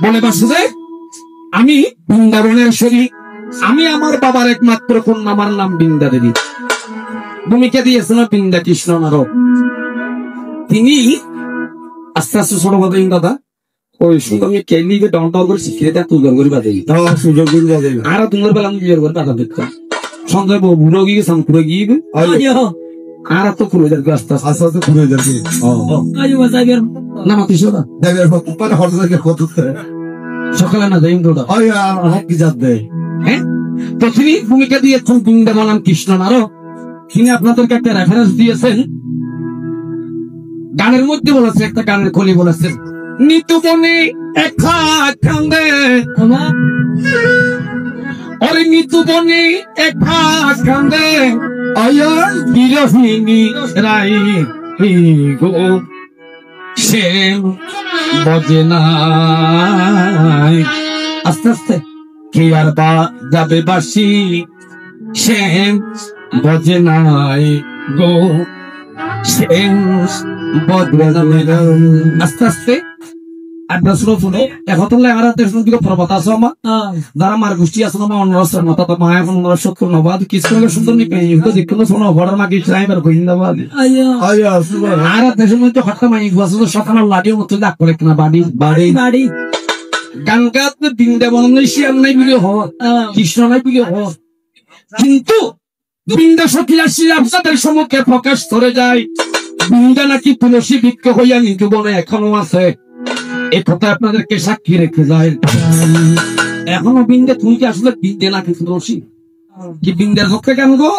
বলে বাসুদে আমি বৃন্দাবনের শরীর, আমি আমার বাবার একমাত্র কন্যা, আমার নাম বৃন্দা দেবী। ভূমিকা দিয়েছিল বৃন্দা কৃষ্ণ নারদ। তিনি আস্তে আস্তে ছোট কথা দাদা ওই সুন্দর কেলি ডাউন টাউন করে শিখিয়ে দেয় তুই গড়ি বাজাই সুযোগ করে বাজাই আর তোমার বেলা আমি বিয়ের করে বাধা দেখতাম সঞ্জয় বাবু বুড়ো গিয়ে সামপুরে গিয়ে আর তো খুলে যাবে আস্তে আস্তে আস্তে খুলে যাবে না মাতিস না সকালে না যাই কি যাত দেয়। হ্যাঁ, তো তিনি ভূমিকা দিয়েছেন বৃন্দাবন নাম কৃষ্ণ নারদ। তিনি আপনাদেরকে একটা রেফারেন্স দিয়েছেন, গানের মধ্যে বলেছে, একটা গানের কলি বলেছেন, নিতুবনে একা কান্দে অরে নিতুবনে একা কান্দে আয়ার বিরহিনী রাই গো সে বজে নাই। আস্তে আস্তে কে আর বা যাবে বাসি সে বজে নাই গো সে বজে নাই। আস্তে আস্তে যারা মার গোষ্ঠী আছে না অন্যরাষ্ট্রের মতো মায়া অন্যরাষ্ট্র নবাদ কিছু সুন্দর আর দেশের মধ্যে হঠাৎ মাইক বাসে সকাল লাডিও মতো ডাক করে কিনা বাড়ি বাড়ি বাড়ি গান গাতে বৃন্দাবন নাই শিয়ার নাই বিলে হওয়া কৃষ্ণ নাই বিলে হওয়া, কিন্তু বৃন্দা সখী আসি আপনাদের সম্মুখে প্রকাশ করে যায় বৃন্দা নাকি তুলসী বৃক্ষ হইয়া নিতুবনে এখনো আছে। এই কথা আপনাদেরকে সাক্ষী রেখে যায়। এখনো বৃন্দে তুমি কি আসলে বৃন্দে নাকি তুলসী? কি বৃন্দের পক্ষে কেন গো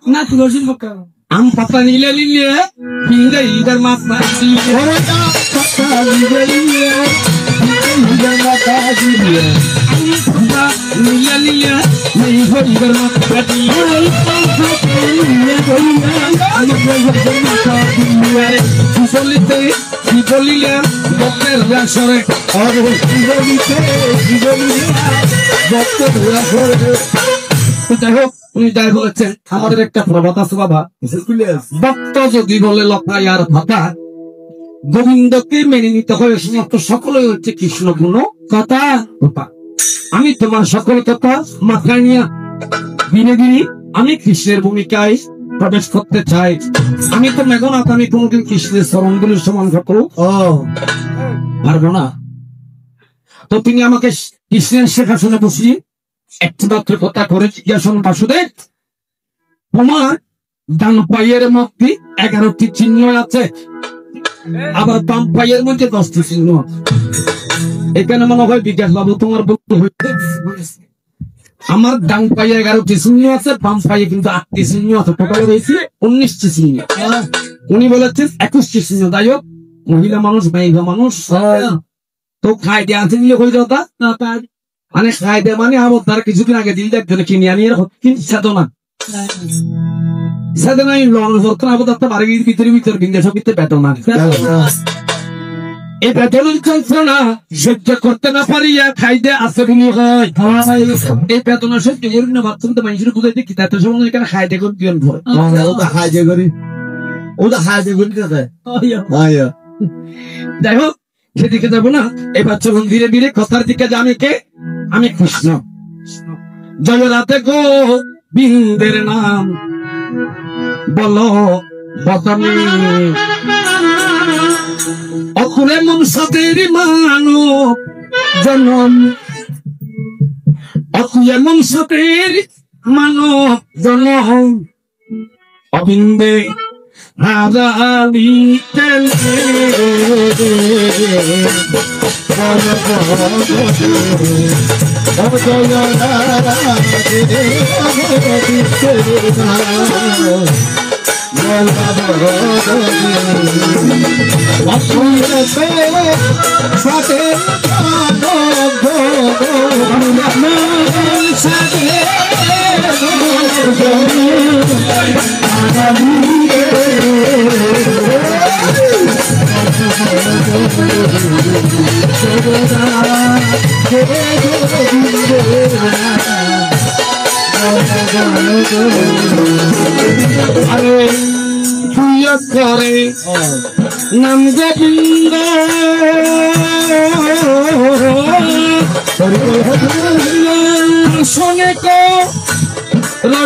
না তুলসীর পক্ষে? আম পাতা নিলে নিলে বৃন্দে ঈদের মাছ না বলিলেন ভক্তের ব্যাসরে যাই হোক উনি যাই বলেছেন আমাদের একটা প্রবাদ আছে বাবা, ভক্ত যদি বলে লতাই আর ভাতা গোবিন্দকে মেনে নিতে হয় সমস্ত সকলে হচ্ছে কৃষ্ণ গুণ কথা। আমি তোমার সকল কথা মাথায় নিয়ে দিনে দিনে আমি কৃষ্ণের ভূমিকায় প্রবেশ করতে চাই। আমি তো মেঘনাথ, আমি কোনদিন কৃষ্ণের চরণগুলির সমান করবো পারবো না। তো তিনি আমাকে কৃষ্ণের শেখাশনে বসিয়ে একটি মাত্র কথা করে জিজ্ঞাসন বাসুদেব তোমার ডান পায়ের মধ্যে 11টি চিহ্ন আছে, আবার বাম পায়ের মধ্যে 10টি চিহ্ন। এখানে মনে হয় বিকাশ বাবু তোমার বক্তব্য হইতে আমার ডান পায়ে 11টি চিহ্ন আছে, বাম পায়ে কিন্তু 8টি চিহ্ন আছে, টোটাল হয়েছে 19টি চিহ্ন। উনি বলেছেন 21টি চিহ্ন। যাই হোক মহিলা মানুষ মেঘা মানুষ তো খাই দেওয়া আছে নিয়ে হয়ে যাওয়া মানে খাই দেয় মানে আমার তার কিছুদিন আগে দিন একজনে কিনে আনি কিন্তু সাধনা সাধনা বাড়ির ভিতরে ভিতরে বিন্দে সবিতে বেদনা এই বেদনা যন্ত্রণা সহ্য করতে না পারিয়া খাইতে আছে বলি হয় এই বেদনা সহ্য করি না ভাবছেন তো মানুষের বুঝাইতে কি তাতে সময় এখানে খাইতে করি দিন ভরে ওটা খাইতে করি ওটা খাইতে করি যাই হোক সেদিকে যাবো না। এবার চলুন ধীরে ধীরে কথার দিকে জানি কে আমি কৃষ্ণ জয় রাতে গো বিন্দের নাম বলো বদনে অকুলে মনসাদের মানব জনম অকুলে মনসাদের মানব জনম অবিন্দে হারালি করে নাম গোবিন্দ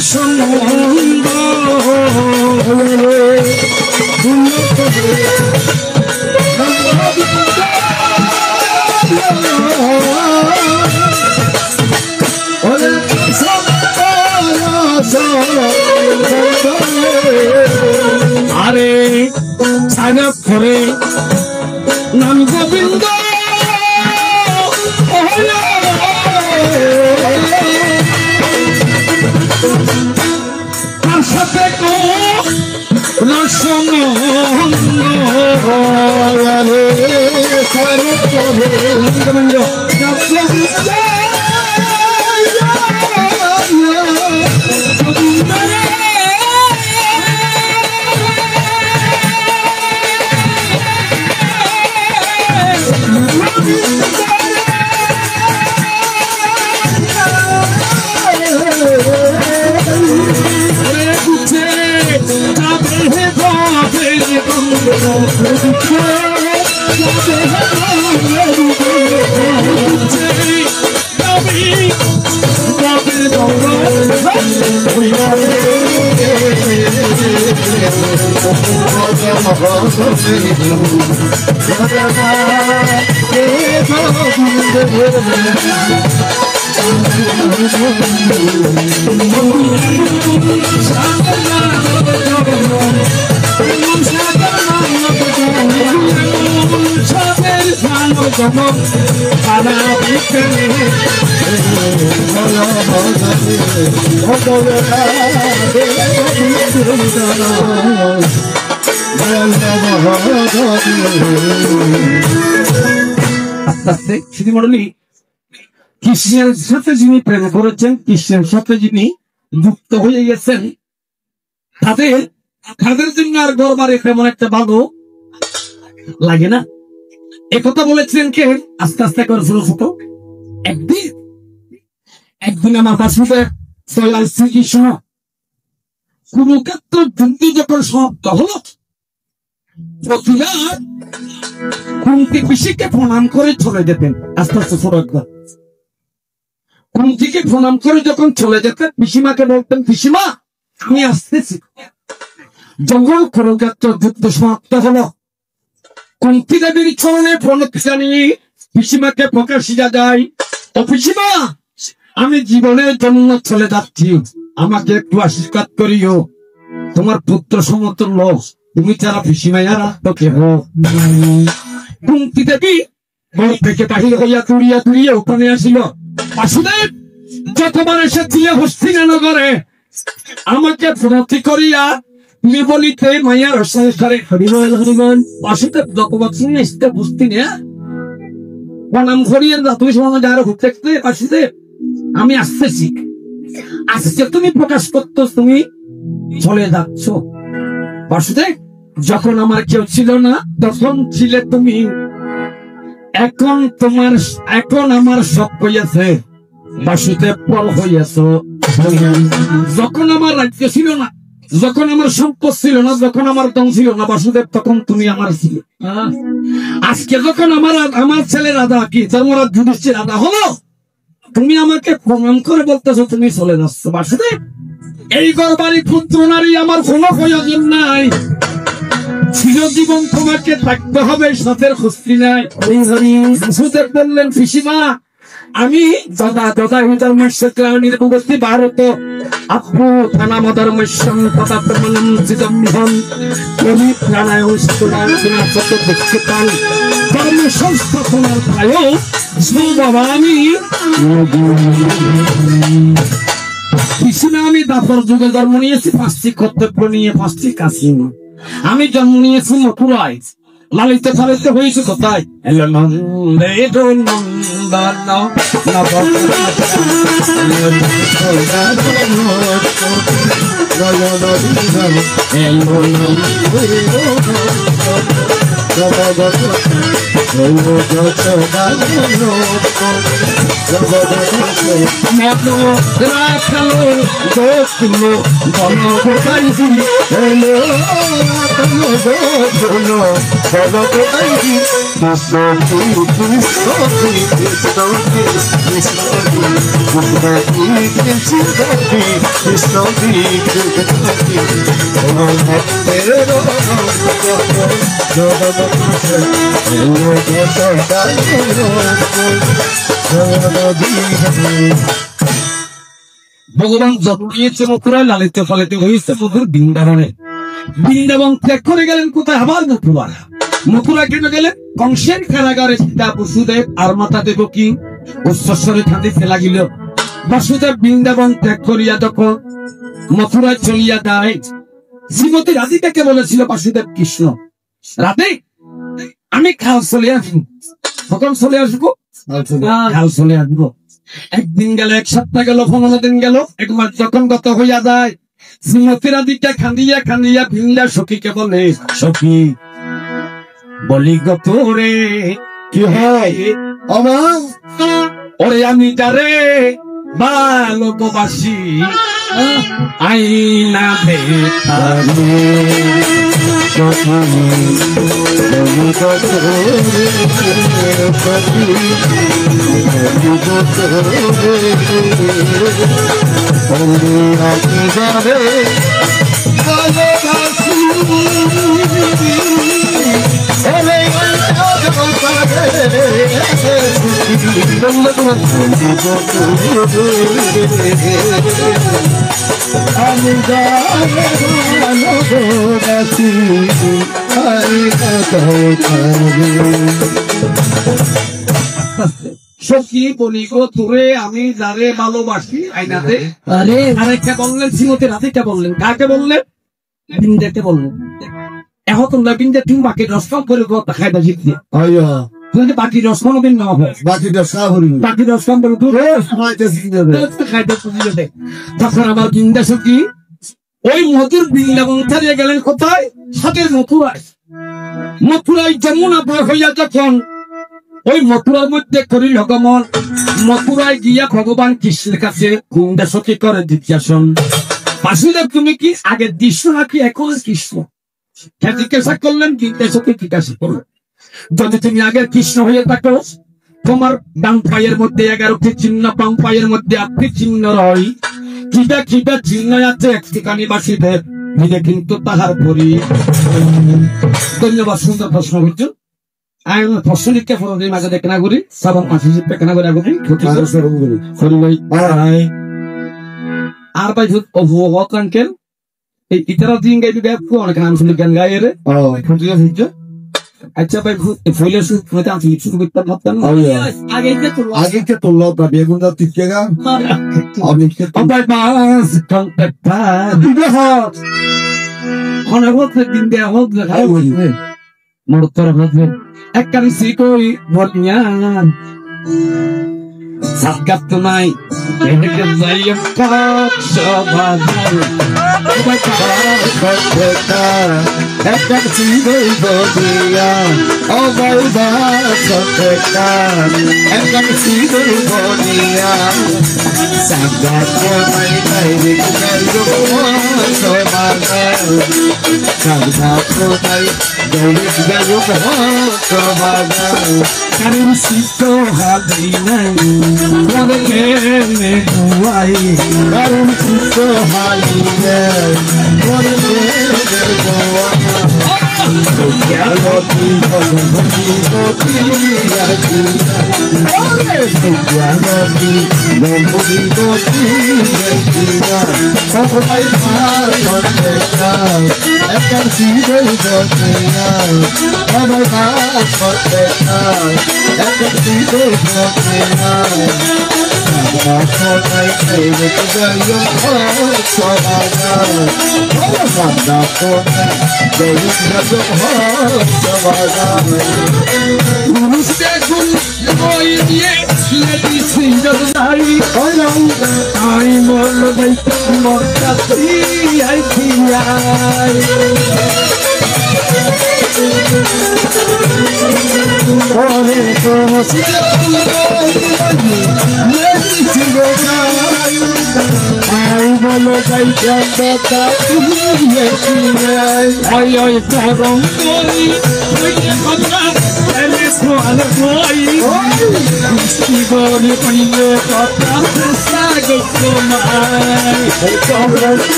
রসনন্দ আরে সারা করে নাম গোবিন্দ তার সাথে আস্তে শ্রীমণ্ডলী কৃষ্ণের সাথে যিনি প্রেম করেছেন, কৃষ্ণের সাথে যিনি যুক্ত হয়ে গেছেন, তাদের জন্য আর ঘর বাড়ি তেমন একটা ভালো লাগে না। একথা বলেছিলেন কে? আস্তে আস্তে করে ছোট ছোট একদিন আমার পাশে চলাল শ্রীকৃষ্ণ কুরুক্ষেত্র যুদ্ধ যখন সমাপ্ত হলো, প্রতিবার কুন্তি পিসিকে প্রণাম করে চলে যেতেন। আস্তে আস্তে ছোট একবার কুন্তিকে প্রণাম করে যখন চলে যেতেন, পিসিমাকে বলতেন, পিসিমা আমি আসতেছি। যখন কুরুক্ষেত্র যুদ্ধ সমাপ্ত হলো, কুন্তি দেবীর চরণে প্রণতি জানিয়ে পিসিমাকে প্রকাশিয়া যায়, ও পিসিমা আমি জীবনের জন্য চলে যাচ্ছি, আমাকে একটু আশীর্বাদ করিও। তোমার পুত্র সমতুল্য, তুমি ছাড়া পিসিমাইয়ারা তো কেহ। কুন্তি দেবী ঘর থেকে বাহির হইয়া তুড়িয়া তুড়িয়া ওখানে আসিল। বাসুদেব যতবার এসেছিলে হস্তিনানগরে, আমাকে প্রণতি করিয়া তুমি বলিতে মাইয়ার সংসারে হরিবল হরিবল। বাসুদেব যতবার শুনে এসতে বুঝতি না, প্রণাম করিয়ে তুমি সময় যারা ঘুরতে বাসুদেব আমি আসতেছি। আজকে তুমি প্রকাশ করতো তুমি চলে যাচ্ছ। বাসুদেব যখন আমার কেউ ছিল না তখন ছিলে তুমি, এখন আমার সব হইয়াছে। বাসুদেব পল হইয়াছ। যখন আমার রাজ্য ছিল না, যখন আমার সম্পদ ছিল না, যখন আমার দম ছিল না, বাসুদেব তখন তুমি আমার ছিল। আজকে যখন আমার ছেলে রাধা কি ধর্মরাজ যুধিষ্ঠির রাধা হলো, তুমি আমাকে প্রণাম করে বলতেছো তুমি চলে যাচ্ছ। বাসুদেব এই গর্বারি পুত্র নারী আমার কোনো প্রয়োজন নাই, চিরজীবন তোমাকে থাকতে হবে, সাথের খুশি নাই। বাসুদেব বললেন, পিসিমা আমি দাদা নির্বস্তি ভারত আপু প্রাণাম ধর্মেশ্বর কথা প্রমাণম চিদম্বহম কবি প্রাণায় ধর্ম সংস্থাপনার প্রায় বাবা আমি পিসিমা আমি দাপর যুগে জন্ম নিয়েছি, 5টি কর্তব্য নিয়ে 5টি কাজ নিয়ে। আমি জন্ম নিয়েছি মথুরায়, লালিত ফালিত হয়েছে কোথায়? ভগবান যত দিয়েছে মথুরায় লালিত পালিত হয়েছে মধুর বৃন্দাবনে। বৃন্দাবন ত্যাগ করে গেলেন কোথায়? আবার মথুরা। মথুরা কেন গেলেন? কংসের কারাগারে সীতা বসুদেব আর মাতা দেবকী উচ্চস্বরে কাঁদিতে লাগিল। বসুদেব বৃন্দাবন ত্যাগ করিয়া যখন মথুরায় চলিয়া যায়, শ্রীমতী রাধিকাকে বলেছিল বাসুদেব কৃষ্ণ, রাধে আমি কাল চলে আসবো। কখন চলে আসবো? কাল চলে আসবো। একদিন গেল, এক সপ্তাহ গেল, 15 দিন গেল, এক মাস যখন গত হইয়া যায়, শ্রীমতী রাধিকা কান্দিয়া কান্দিয়া ভিন্দা সখীকে বলে, সখী বলি গত রে কি হয় আমার, ওরে আমি যারে ভালোবাসি আইনা দেখারে সখী বলি গো তোরে আমি যারে ভালোবাসি আইনাতে। আরে আরেকটা বললেন শ্রীমতী রাধিকা বললেন, কাকে বললেন? বিন্দাকে বললেন। এখন তোমরা বিন্দা তুমি বাকি রসম করে খাইবা জিতলে বাকি রস কোনদিন না হবে, বাকি রস কম করে তখন আমার বৃন্দা সখী ওই মধুর বৃন্দাবন ছাড়িয়ে গেলেন কোথায়? সাথে মথুরায়। মথুরায় যমুনা বয় হইয়া যখন ওই মথুরার মধ্যে করিল গমন, মথুরায় গিয়া ভগবান কৃষ্ণের কাছে বৃন্দা সখী করে জিজ্ঞাসন, বাসুদেব তুমি কি আগের দৃশ্য নাকি এখন কৃষ্ণ? জিজ্ঞাসা করলেন। বৃন্দা সখী জিজ্ঞাসা করলেন, যদি তুমি আগের কৃষ্ণ হয়ে থাকো, তোমার ডান পায়ের মধ্যে 11টি চিহ্ন, বাম পায়ের মধ্যে 8টি চিহ্ন রয়, কিবা কিবা চিহ্ন আছে একটিখানি বাসুদেব নিজে কিন্তু তাহার পরি। ধন্যবাদ, সুন্দর প্রশ্ন হইত। আমি প্রশ্ন লিখতে ফোন মাঝে দেখে না করি সাবান 5 পেখানা করে আগুন আর ভাই অঙ্কেল এই ইতারা দিন গাই অনেক নাম শুনে গান গায়ে রে। আচ্ছা ভাই ফইলে শুরু করতে পারতাম আগে তোল বেগুন টিকা দিন দেয়া হোক মোর তরফ একখান কই ভরিয়ান সাতগাত নাই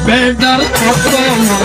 বেদার আমার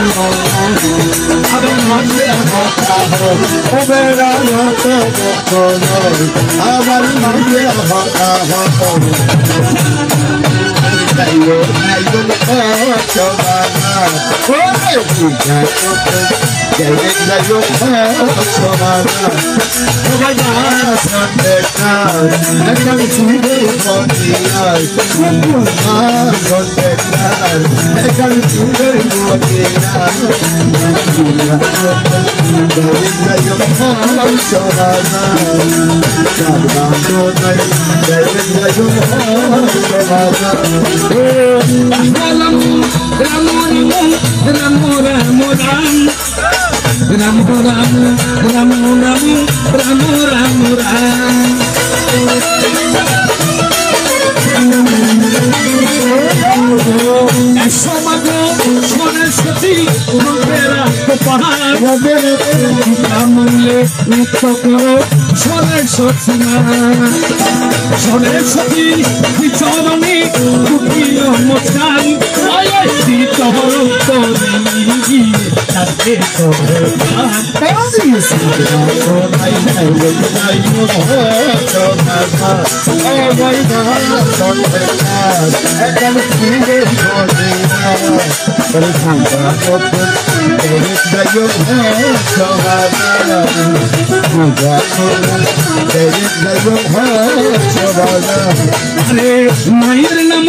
মায়ের নাম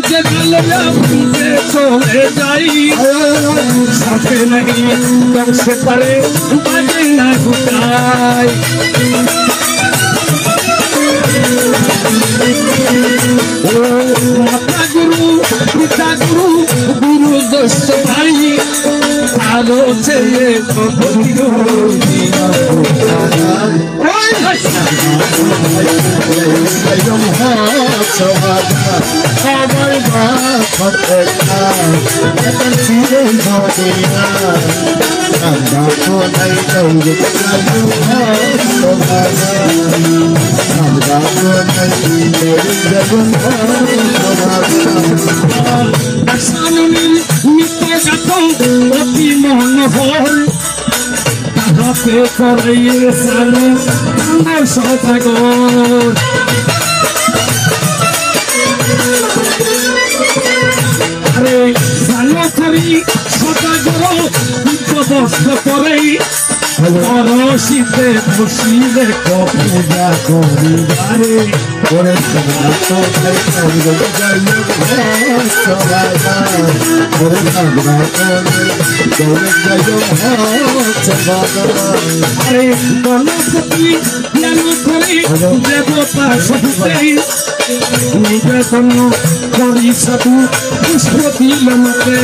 যে চলে যাই সাথে নাকি সে পারে বাজে না গুটাই মাতা গুরু পিতা গুরু গুরু দোস্ত ভাই আরো চেয়ে অতি মনোহর তাহাতে করাইয়ে সালে সদাগর আরে জানো করি সদাগর বিপদস্ত করে শীতে বসিলে পূজা করিবারে করে আরে গণপতি জ্ঞান করে দেবতা সহিতে নিবেদন করি সাধু পুষ্প দিল মতে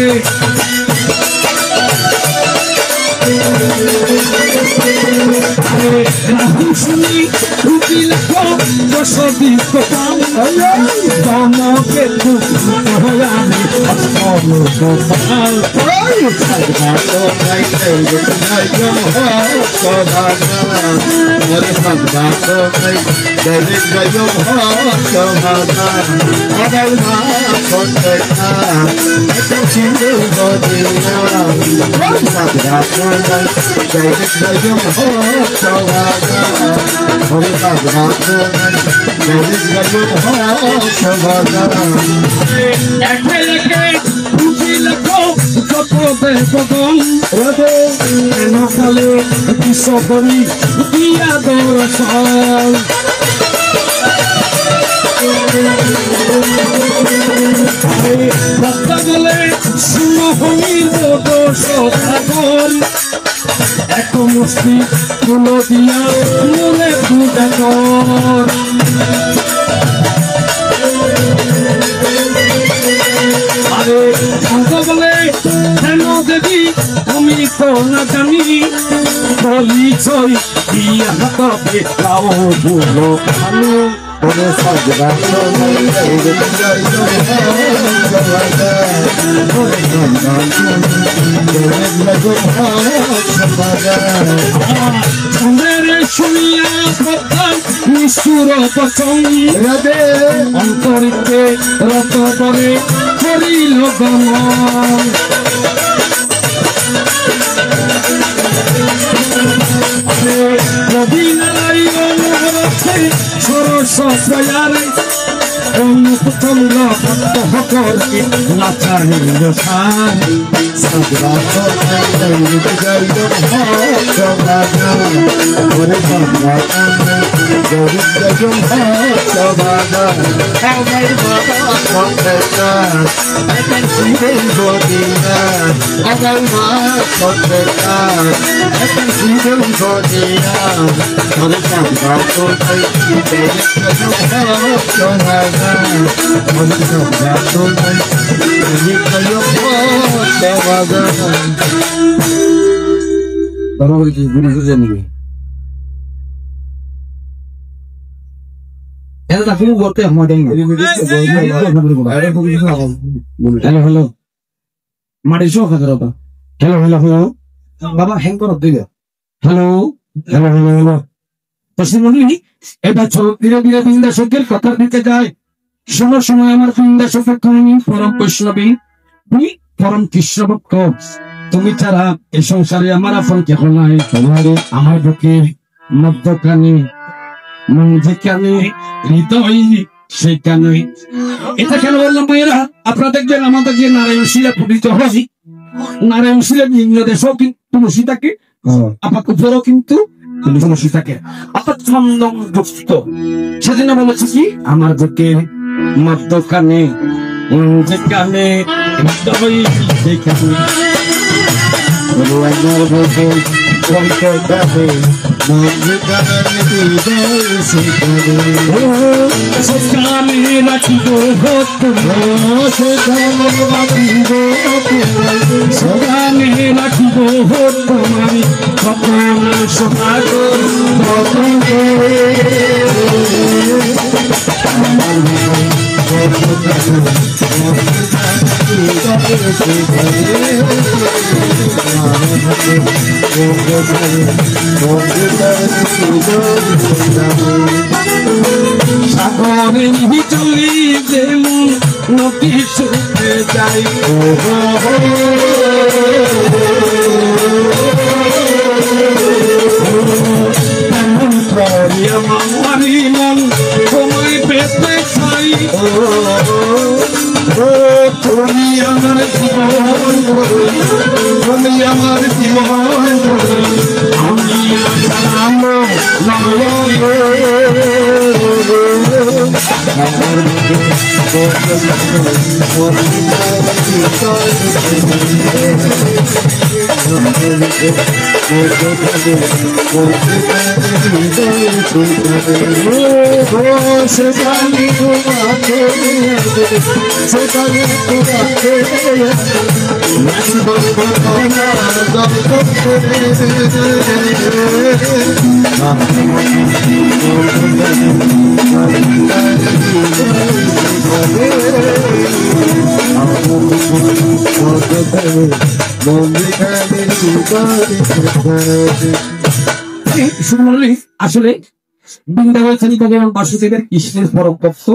শুনি রুটি লেখো দশবি দমকে আমি গোপাল সকলি দিয়া দর্শন ভক্তা বলে শুনহমির দোষাগর এক মুষ্টি তুলো দিয়া মনে পূজা কর আরে বলে কেন দেবী আমি তো না জানি পরিচয় দিয়া তবে গাও বলো ভালো ওরে সাজরা শুনিয়া নিষ্ঠুর বচন অন্তরিতে রত করে করিল গমন রবিনারায়ণ ষোড়শ প্রয়ারে অনুপচন্দ্র ভক্তকে লাচারিল সার সাজরা ওরে বাবা গোবিন্দ সবাদা আমার বাবা সন্তান এখন জীবন গদিনা আমার মা সন্তান এখন জীবন গদিনা ওরে বাবা তোই সবাদা ওরে বাবা তোই সবাদা ধর্মগুলি গুরু গুরু জানিবে এটা তুমি বলতে আমাদের হ্যালো হ্যালো মাটি শো খাতে রবা হ্যালো হ্যালো হ্যালো বাবা হ্যাং করো দিলে হ্যালো হ্যালো হ্যালো হ্যালো পশ্চিমবঙ্গী এটা চলো ধীরে ধীরে বৃন্দাসকের কথার দিকে যায় শোনার সময় আমার বৃন্দাসকের তুমি পরম বৈষ্ণবী তুমি পরম কৃষ্ণ ভক্ত তুমি ছাড়া এই সংসারে আমার আপন কেহ নাই তোমারে আমার বুকের মধ্যখানে মন যেখানে হৃদয় সেখানে এটা কেন বললাম মেয়েরা আপনারা দেখবেন আমাদের যে নারায়ণ শিলা পূজিত হয় নারায়ণ শিলা বিভিন্ন দেশেও কিন্তু তুলসী থাকে আপাত উপরেও কিন্তু তুলসী থাকে আপাত ছন্দযুক্ত সেদিন বলেছি কি আমার বুকের মধ্যখানে মন যেখানে হৃদয় সেখানে সেখানে রাখিব সেখানে রাখিব তোমারি কখন সমাগর সাগরে চলি যেমন নদী শুকে যাই তেমন মারি মন তোমায় পেতে চাই তুমি আমার জীবন তুমি আমার জীবন আমি আসলে বৃন্দাবন ভগবান বাসুদেবের কৃষ্ণের পরম ভক্ত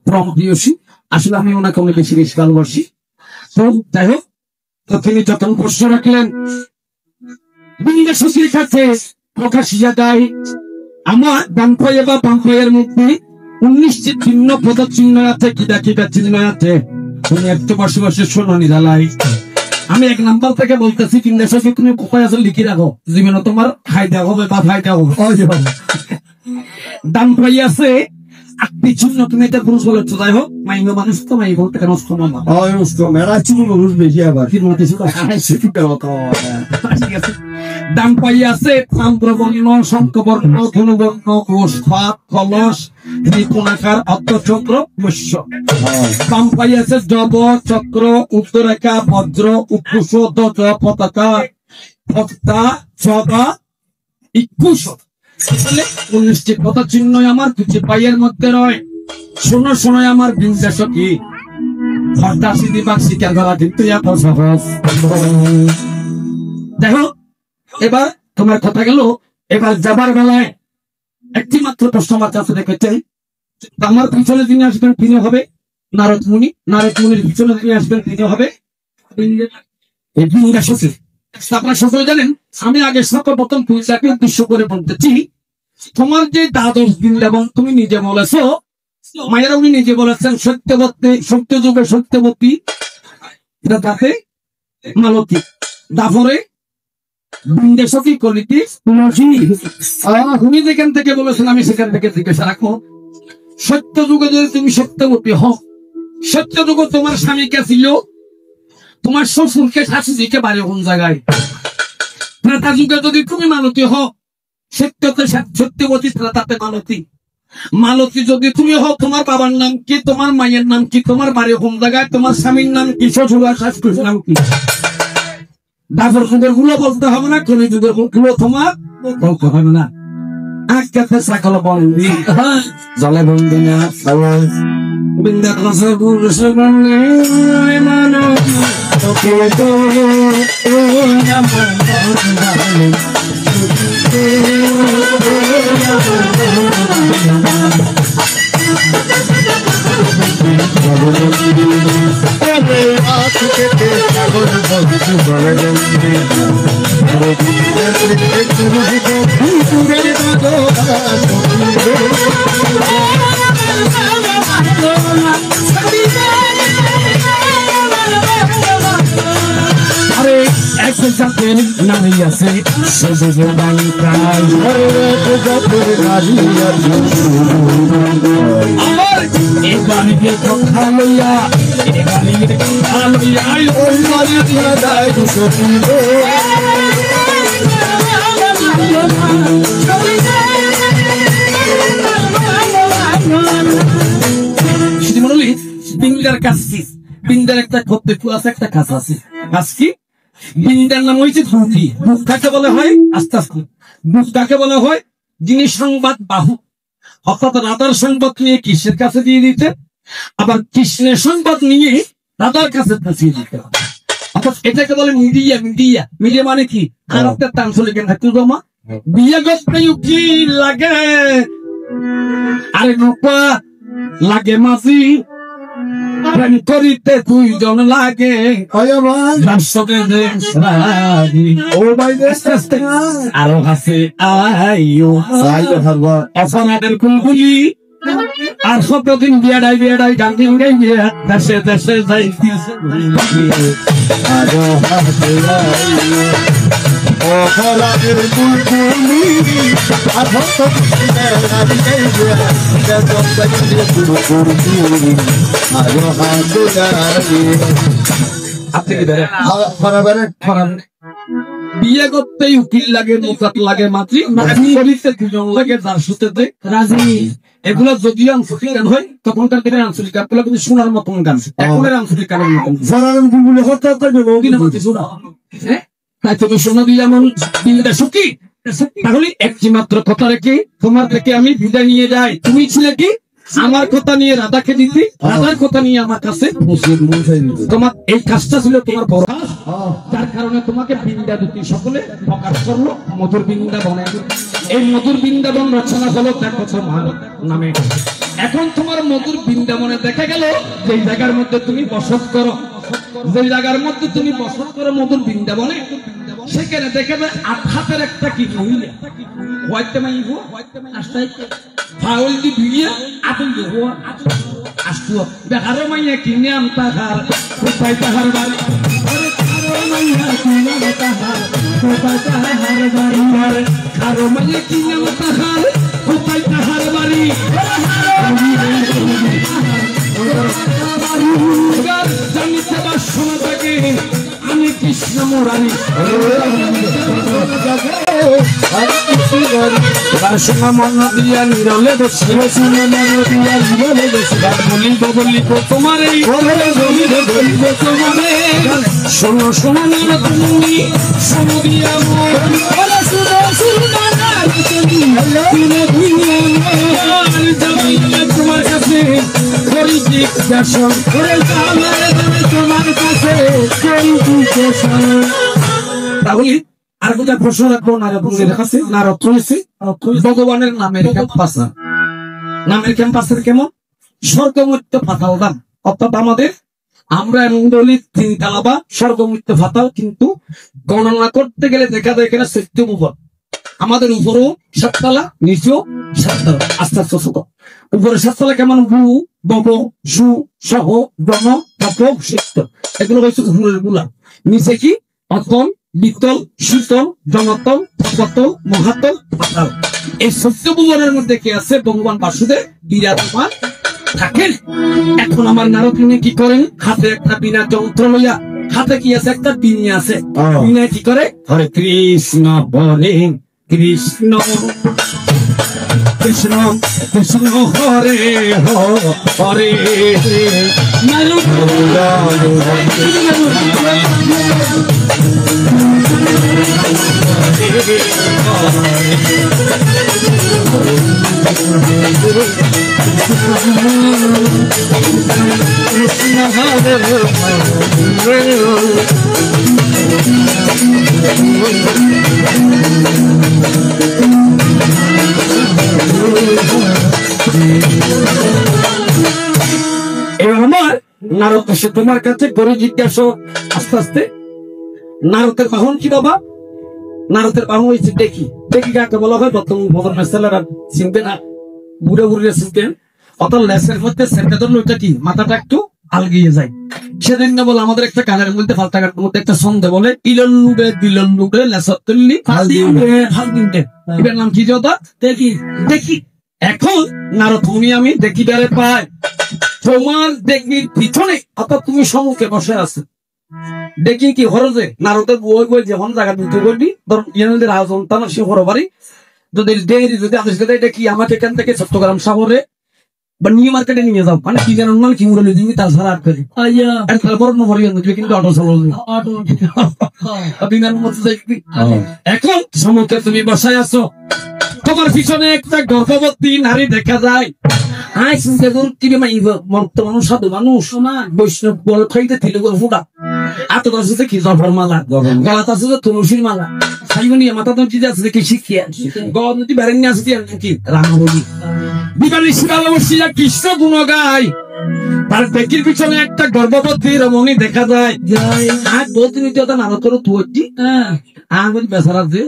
পরম প্রিয়সী আসলে আমি ওনাকে অনেক বেশি বেশি ভালোবাসি তো যাই হোক তো তিনি যখন প্রশ্ন রাখলেন বৃন্দাসীর কাছে প্রকাশিয়া যায় আমার ডান পায়ে বা বাম পায়ের মধ্যে 19টি চিহ্ন পদ চিহ্ন আছে কিটা কিটা চিহ্ন আছে তুমি একটু বসে বসে শোনো নিরালাই আমি 1 নাম্বার থেকে বলতেছি বৃন্দাসী তুমি কোথায় আছে লিখে রাখো জীবনে তোমার ফায়দা হবে বা ফায়দা হবে ডান পায়ে আছে 8টি চিহ্ন তুমি এটা পুরুষ বলেছো যাই হোক মাইঙ্গ মানুষ তো মাই বলতে কেন মেরা চিহ্ন বেশি আবার ডান পায়ে আছে তাম্রবর্ণ শঙ্খবর্ণ ধনুবর্ণ কোষ ফাত কলস ত্রিকোণাকার অর্ধচক্র মৎস্য বাম পায়ে আছে জব চক্র উত্তরেখা বজ্র উৎকুশ ধ্বজ পতাকা ভক্তা জবা ইকুশ 19টি পদ চিহ্ন আমার দুটি পায়ের মধ্যে রয়। শোনো শোনো আমার বিন্যাস কি ফটাসি দিবাক শিকার করা কিন্তু এত সহজ। দেখো এবার তোমার কথা গেল, এবার যাবার বেলায় একটি মাত্র প্রশ্ন আমার কাছে রেখেছে। আমার পিছনে যিনি আসবেন তিনি হবে নারদ মুনি, নারদ মুনির পিছনে যিনি আসবেন তিনি হবে বৃন্দাসী। আপনারা সকলে জানেন আমি আগে সর্বপ্রথম পূজাকে উদ্দেশ্য করে বলতেছি, তোমার যে দ্বাদশ বৃন্দাবন তুমি নিজে বলেছো, মায়েরা উনি নিজে বলেছেন সত্যবতী, সত্যযুগে সত্যবতী, তাতে মালতী, তারপরে বৃন্দাসী কলিতি তুলসী। উনি যেখান থেকে বলেছেন আমি সেখান থেকে জিজ্ঞাসা রাখো, সত্যযুগে যদি তুমি সত্যবতী হও, সত্যযুগে তোমার স্বামীকে ছিল, তোমার শ্বশুরকে শাশুড়িকে বাড়ি কোন জায়গায়? ত্রেতা যুগে যদি তুমি মালতী হও, সত্যবতী ত্রেতাতে মালতী। মালতী যদি তুমি হও, তোমার বাবার নাম কি, তোমার মায়ের নাম কি, তোমার বাড়ি কোন জায়গায়, তোমার স্বামীর নাম কি, শ্বশুর আর শাশুড়ির নাম কি? দাদর যুগের গুলো বলতে হবে না, কলি যুগের গুলো তোমার বলতে হবে না। আজকে সকল বন্ধি জলে বন্দি না বৃন্দা কথা পুরুষ বন্ধে মানব নামে আছে আমার এবারে কথা লইয়া বিন্দার কাজ কি? বিন্দার একটা খপ্পু আছে, একটা কাজ আছে। কাজ কি? বিন্দার নাম হয়েছে ধুতি। মুখ কাকে বলা হয়? আস্তে আস্তে মুখ কাকে বলা হয়? যিনি সংবাদ বাহু, অর্থাৎ রাধার সংবাদ নিয়ে কৃষ্ণের কাছে দিয়ে দিতে, আবার কৃষ্ণের সংবাদ নিয়ে রাধার কাছে পৌঁছিয়ে দিতে। অর্থাৎ এটাকে বলে মিডিয়া। মিডিয়া মিডিয়া মানে কি? আর একটা আঞ্চলিক থাকতো জমা বিয়ে করতে কি লাগে, আরে নৌকা লাগে মাঝি করিতে দুইজন লাগে, আরো আছে আইদের কুলগুলি আর সবদিন বিয়াডাই বিয়াডাই গান গাই দেশে দেশে যাই বিয়ে করতেই উকিল লাগে, মোকাত লাগে, মাতৃ করিতে দুজন লাগে, যার সুতেতে রাজি। এগুলো যদিও আঞ্চলিক গান হয়, তখনকার দিনের আঞ্চলিক গানগুলো কিন্তু শোনার মতন গান, এখনের আঞ্চলিক গানের মতন। তাই তুমি শোনা দিয়ে এমন সুখী। তাহলে একটি মাত্র কথা রেখে তোমার থেকে আমি বিদায় নিয়ে যাই। তুমি ছিলে কি আমার কথা নিয়ে রাধাকে দিতে, রাধার কথা নিয়ে আমার কাছে তোমার এই কাজটা ছিল তোমার বড় কাজ, যার কারণে তোমাকে বৃন্দা দুটি সকলে প্রকাশ করলো মধুর বৃন্দাবনে। এই মধুর বৃন্দাবন রচনা হলো দেখো তোমার নামে। এখন তোমার মধুর বৃন্দাবনে দেখা গেল যে জায়গার মধ্যে তুমি বসত করো, যে জায়গার মধ্যে তুমি বসত করো মধুর বৃন্দাবনে, সেখানে দেখা যায় ৮ হাতের একটা কি মহিলা হোয়াইটে মাইব আস্তাই ফাউল দি ভিড়িয়ে আতুল দি হওয়া আসতো বেকারো মাইয়া কিনে আমতা হার কোথায় তাহার বাড়ি, কারো মাইয়া কিনে আমতা হার কোথায় তাহার বাড়ি, কারো মাইয়া কিনে আমতা হার কোথায় তাহার বাড়ি। জানিতে বা শোনা থাকে আমি কৃষ্ণ মুরারি। এবার শোনা মন দিয়া নিরলে বসে শোনা মন দিয়া নিরলে বসে বলিব বলিব তোমার এই বলিব বলিব তোমারে শোনো শোনো না তুমি শোনো দিয়া মন শোনো শোনো না তুমি তোমার কাছে করি জিজ্ঞাসা করে তোমার কাছে করি জিজ্ঞাসা। তাহলে আর কোথায় প্রশ্ন রাখবো নারদ রয়েছে ভগবানের নামের ক্যাম্পাস নামের ক্যাম্পাসের কেমন স্বর্গমুক্ত ফাতাল দাম অর্থাৎ আমাদের আমরা এমন বলি 3 তালা বা স্বর্গমুক্ত ফাতাল কিন্তু গণনা করতে গেলে দেখা যায় এখানে 14 উপর আমাদের উপরেও 7 তালা নিচেও 7 তালা আস্তে আস্তে ছোট উপরে 7 তালা কেমন বু বব সু সহ ব্রহ্ম তপ সিদ্ধ এগুলো হচ্ছে উপরের গুলা নিচে কি অতল বিতল শীতল জনতল তপতল মহাতল পাতাল এই 14 ভুবনের মধ্যে কি আছে ভগবান বাসুদেব বিরাজমান থাকেন। এখন আমার নারদ মুনি কি করেন হাতে একটা বিনা যন্ত্র লইয়া হাতে কি আছে একটা বিনি আছে বিনা কি করে হরে কৃষ্ণ বলেন কৃষ্ণ কৃষ্ণ কৃষ্ণ হরে হরে আমার নারদ এসে তোমার কাছে করে জিজ্ঞাসা আস্তে আস্তে নারদের বাহন কি বাবা নারদের বাহন হয়েছে দেখি দেখি কাকে বলা হয় বর্তমান মদন ছেলেরা চিনবে না বুড়ে বুড়ে চিনতেন অত লেসের মধ্যে সেটা ধরলো ওইটা কি মাথাটা একটু আলগিয়ে যায় সেদিন না বলে আমাদের একটা কানের মধ্যে ফালতা কানের মধ্যে একটা সন্দেহ বলে ইলল্লুবে দিলল্লুবে লেসর তুললি ফালদিনটে এটার নাম কি যত দেখি দেখি এখন নারদ মুনি আমি দেখি বেড়ে পাই তোমার দেখবি পিছনে অর্থাৎ তুমি সম্মুখে বসে আছে দেখি কি হরজে নারদের বই বই যখন জায়গা দিতে করবি ধর ইয়ানদের আয়োজন তা না সে হরবারি যদি দেরি যদি আদেশ দেয় এটা কি আমাকে এখান থেকে চট্টগ্রাম শহরে বা নিউ মার্কেটে নিয়ে যাও মানে কি জানো না কি মুরলি দিবি তার ছাড়া আর করি তাহলে বড় নম্বর কিন্তু অটো চালাবি এখন সম্মুখে তুমি বসায় আছো তোমার পিছনে একটা গর্ভবতী নারী দেখা যায় আয় চিন্তা করুন তিনি মানুষ সাধু মানুষ বৈষ্ণব বল খাইতে থেকে ফুটা এত আছে কি জফর মালা গলাত আছে যে তুলসীর মালা সাইবনি মাথা তো চিন্তা আছে কি শিখিয়া গদ নদী বেরেন আছে কি রামবলি বিবালী শিবালা বসিয়া কৃষ্ণ গুণ গায় তার দেখির পিছনে একটা গর্ভবতী রমণী দেখা যায় আজ বলতে নিতে নারদ করো তুই আহ বলি বেচারা যে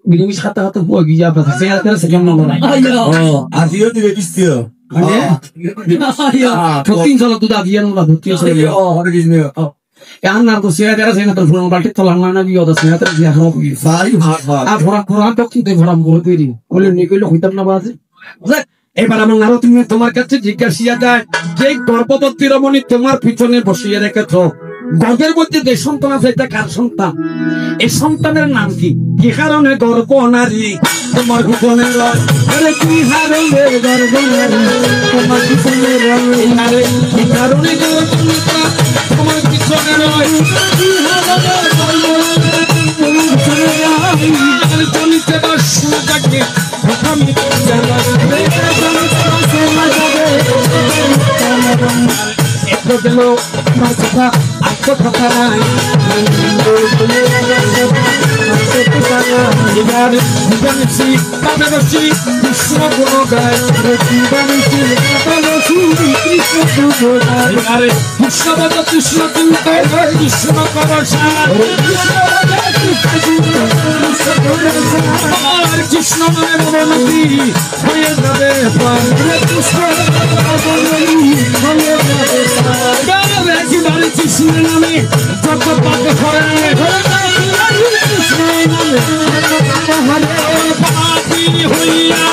মিলিমিশ খাতা খাতা হয়ে গিয়ে আপনার সেকেন্ড নম্বর আজিও দিবে কিস্তিও প্রতিদিন চলো তুই দিয়ে নোলা ভর্তি না তো সে তোর ফোন বাল্টি তোলা না বিয়ে ভরাম বলে তৈরি বলে নিকইলে হইতাম না বাজে এবার আমার নারদ তুমি তোমার কাছে জিজ্ঞাসিয়া যায় যে গর্ভবতী রমণী তোমার পিছনে বসিয়ে রেখেছ গর্ভের মধ্যে যে সন্তান আছে এটা কার সন্তান এই সন্তানের নাম কি কি কারণে গর্ভ নারী তোমার পিছনে কি কারণে গর্ভ নারী তোমার পিছনে কি কারণে তোমার পিছনে চলিতে বাসুটাকে গেল কথা আত্মকথা নাই কৃষ্ণ গুণ গায় কৃষ্ণ কৃষ্ণ চিন্তা কৃষ্ণ কৃষ্ণ অবনতি হয়ে যাবে একেবারে কৃষ্ণের নামে যত পাপ করে পাপি হইয়া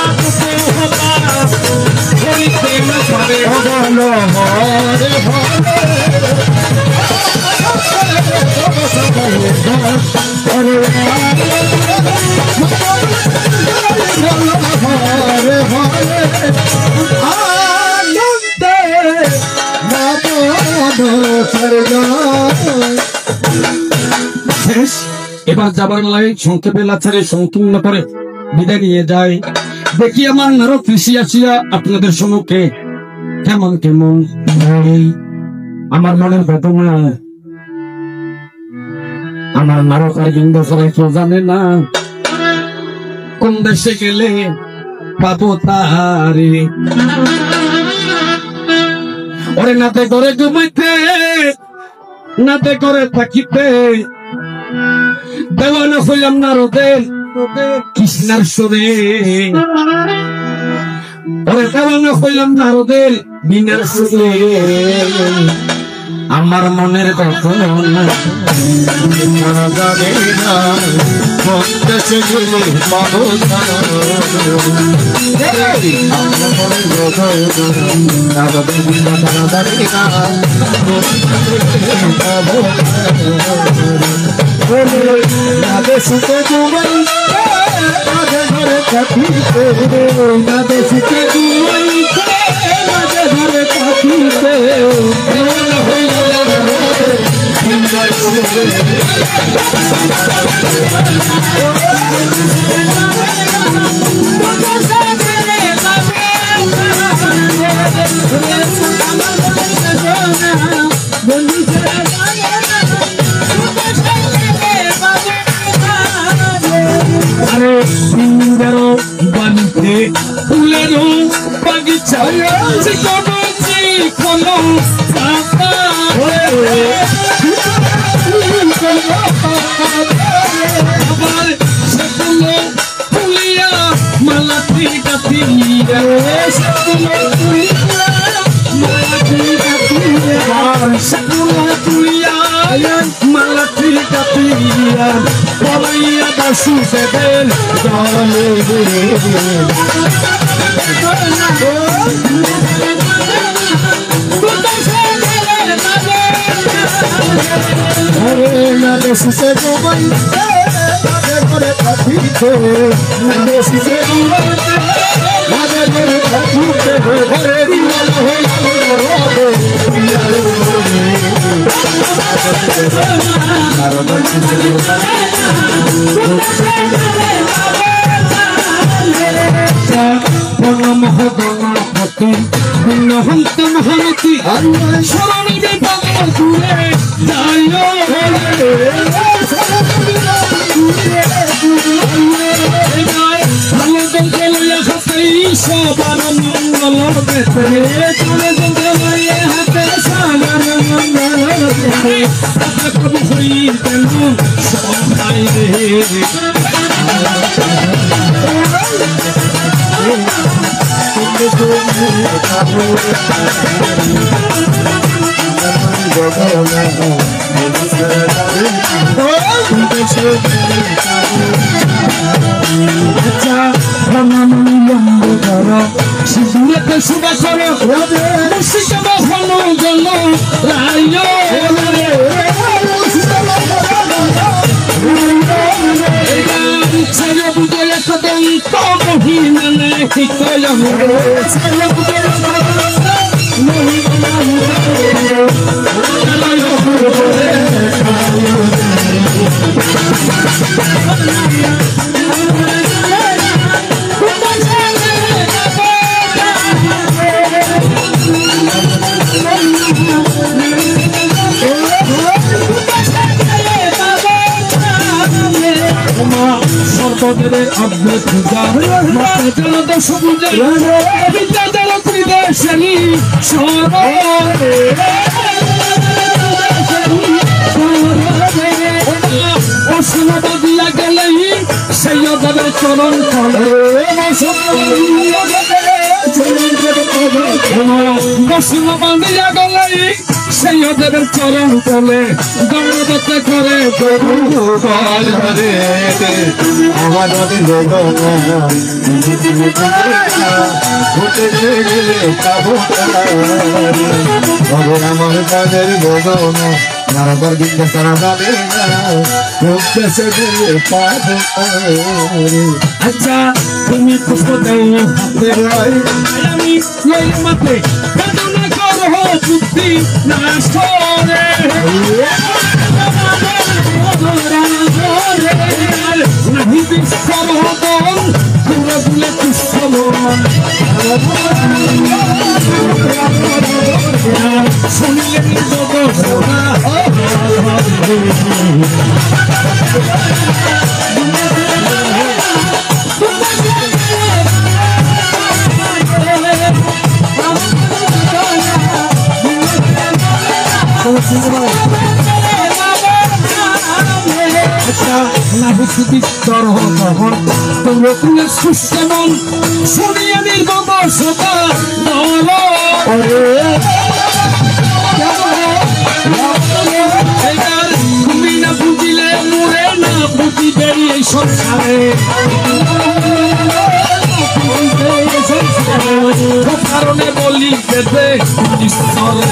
হইতে না পারে হরে শেষ। এবার যাবার বেলায় সংক্ষেপে লাচারে সংকীর্ণ করে বিদায় নিয়ে যায়। দেখি আমার নারদ ঋষি আসিয়া আপনাদের সম্মুখে কেমন কেমন এই আমার মনের বেদনা আমার নারকার বিন্দ সবাই কেউ জানে না। কোন দেশে গেলে পাবো তারে, ওরে নাতে করে ঘুমাইতে নাতে করে থাকিতে দেওয়ানা হইলাম নারদের কৃষ্ণার সুরে, ওরে দেওয়ানা হইলাম নারদের বিনার সুরে। আমার মনের কথা যাবে না কোন দেশে গেলে পাবো সুখে ঘুমাই মাঝে ঘরে থাকিতে, সুখে ঘুমাই মাঝে ঘরে থাকিতে আরে সিঙ্গারো বানিতে ফুলেরও বাগিচা কোনো আবার সেগুলো ফুলিয়া মালাটি কাটিয়া, সেগুলো ফুলিয়া মালাটি কাটিয়া পলাইয়া দাসু সেদিন সুখে ঘুমাই মাঝে ঘরে থাকিতে, সুখে ঘুমাই মাঝে ঘরে থাকিতে ঘরে দিওয়াল মহাগণপতি হন্ত মহারতি শরণে দূরে যাই সবার মঙ্গল হাতে সাবার মঙ্গল কবি হই সবাই রে সিঁদুরেতে শুভা করো মুর্শিদাবা হল গেল রায় ছেলে বুঝে একদম তো মহিমানে সর্বদের আব্বে পূজা মাতা জল দশ পূজা বিদ্যা জল ত্রিদেশনী অসীমত দিয়া গেলেই সেই দেবের চরণ তলে বসিম বাঁধিয়া গেলেই সেই দেবের চরণ তলে দণ্ডতে করে আমার আমার কাজের ভগবান নারদর বিন্দু সারা যাবে না আচ্ছা তুমি পুষ্প দেও হাতে আমি মাতে বেদনা করো দেহ বুদ্ধি নাশ করে নাহি বিশ্বরোদন ঘুরে ঘুরে পুষ্পমন শুনলে সুস্থমন শুনিয়ে নির্গত সদা তুমি না বুঝিলে মুরে না বুঝিবে এই সংসারে কারণে বলি দেবে ঈশ্বরে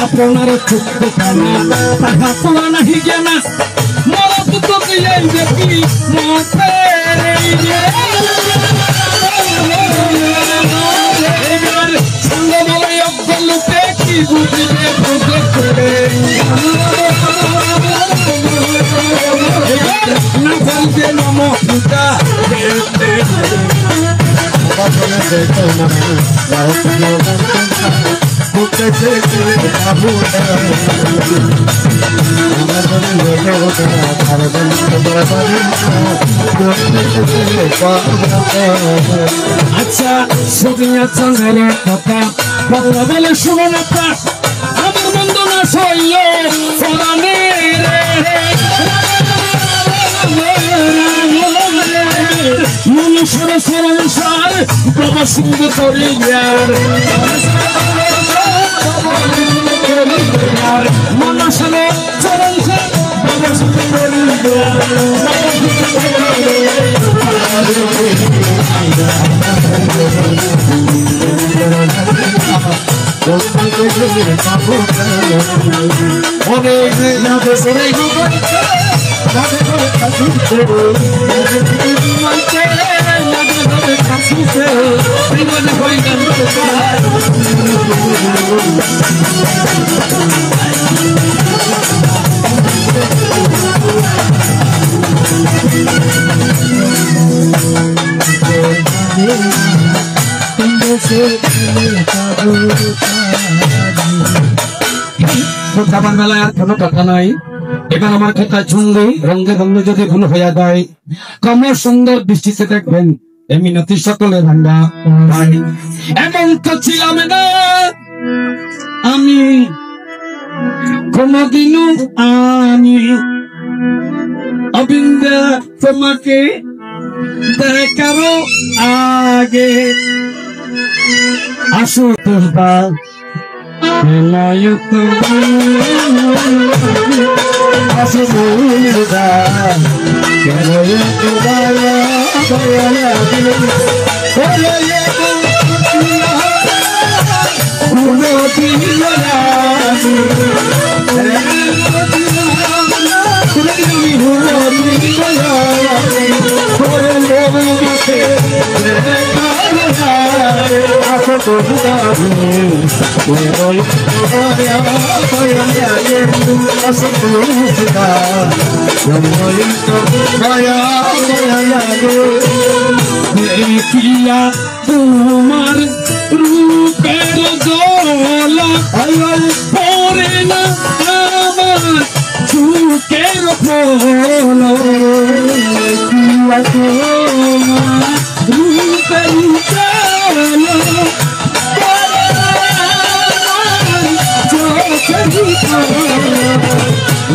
আপনার চোখে কানা তাহা তোলা নাহি জ্ঞানা মরা পুত্র দেখি মতে সঙ্গ বলে অজ্ঞ লোকে কি বুঝিবে বুঝে করে না বলতে নম পূজা আচ্ছা সুদিয়া চন্দ্রের কথা বাংলা বলে শুনো না আমার বন্দনা শৈল মনুষ্যর সংসার বাবা সিংহ করিয়ার মনুষ্যর সংসার বাবা সিংহ খাবার মেলায় আর কোনো কথা নাই এবার আমার কথা শুনলে রঙে রঙে যদি ভুল হইয়া যায় কমর সুন্দর দৃষ্টিতে দেখবেন এমনিতে সকলে ভাঙ্গা এমন তো ছিলাম না আমি কোনদিনও আমি অবিন্দ তোমাকে দেখারও আগে আসো তোমরা তোমার রূপের জলা পরে না আমার চুকের ফল রূপের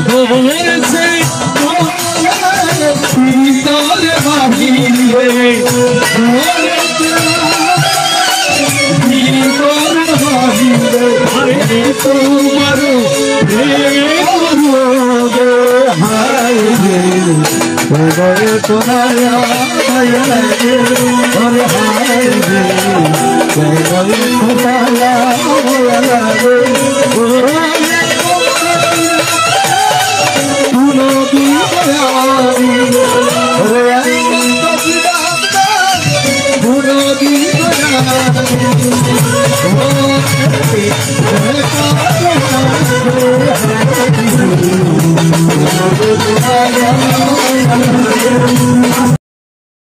ধরেছে ভিতরে বাহিরে তোমার হৃদয়ে তোমায়া মায়া লাগে ওরে হায় রে হৃদয়ে তোমায়া মায়া লাগে তুলো কি আমি ওরে তুলো কি আমি